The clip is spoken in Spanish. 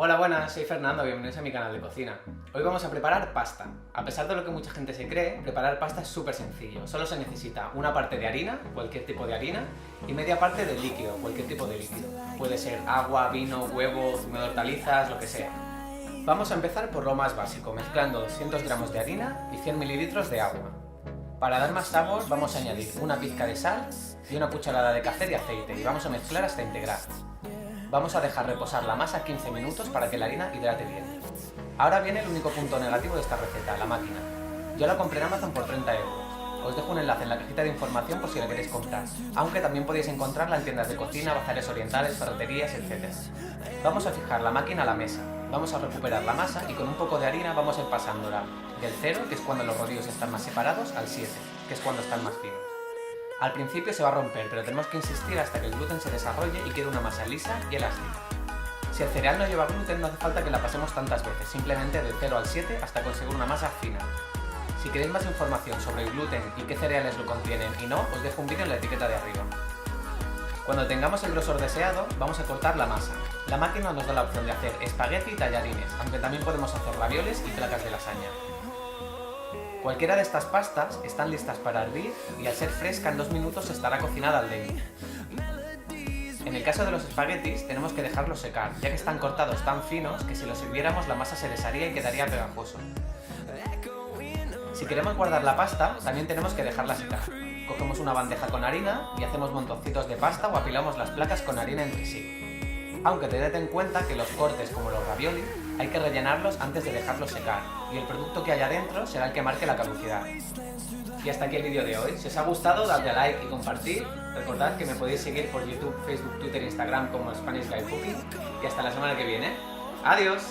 Hola, buenas, soy Fernando, bienvenidos a mi canal de cocina. Hoy vamos a preparar pasta. A pesar de lo que mucha gente se cree, preparar pasta es súper sencillo. Solo se necesita una parte de harina, cualquier tipo de harina, y media parte de líquido, cualquier tipo de líquido. Puede ser agua, vino, huevo, zumo de hortalizas, lo que sea. Vamos a empezar por lo más básico, mezclando 200 gramos de harina y 100 mililitros de agua. Para dar más sabor vamos a añadir una pizca de sal y una cucharada de café de aceite y vamos a mezclar hasta integrar. Vamos a dejar reposar la masa 15 minutos para que la harina hidrate bien. Ahora viene el único punto negativo de esta receta, la máquina. Yo la compré en Amazon por 30 euros. Os dejo un enlace en la cajita de información por si la queréis comprar, aunque también podéis encontrarla en tiendas de cocina, bazares orientales, ferreterías, etc. Vamos a fijar la máquina a la mesa, vamos a recuperar la masa y con un poco de harina vamos a ir pasándola del 0, que es cuando los rodillos están más separados, al 7, que es cuando están más finos. Al principio se va a romper, pero tenemos que insistir hasta que el gluten se desarrolle y quede una masa lisa y elástica. Si el cereal no lleva gluten, no hace falta que la pasemos tantas veces, simplemente del 0 al 7 hasta conseguir una masa fina. Si queréis más información sobre el gluten y qué cereales lo contienen y no, os dejo un vídeo en la etiqueta de arriba. Cuando tengamos el grosor deseado, vamos a cortar la masa. La máquina nos da la opción de hacer espagueti y tallarines, aunque también podemos hacer ravioles y placas de lasaña. Cualquiera de estas pastas están listas para hervir y al ser fresca en 2 minutos estará cocinada al dente. En el caso de los espaguetis tenemos que dejarlos secar, ya que están cortados tan finos que si los sirviéramos la masa se desharía y quedaría pegajoso. Si queremos guardar la pasta, también tenemos que dejarla secar. Cogemos una bandeja con harina y hacemos montoncitos de pasta o apilamos las placas con harina entre sí. Aunque tened en cuenta que los cortes como los ravioli hay que rellenarlos antes de dejarlos secar y el producto que haya dentro será el que marque la caducidad. Y hasta aquí el vídeo de hoy. Si os ha gustado, dadle a like y compartir. Recordad que me podéis seguir por YouTube, Facebook, Twitter e Instagram como Spanish Guy Cooking. Y hasta la semana que viene. ¡Adiós!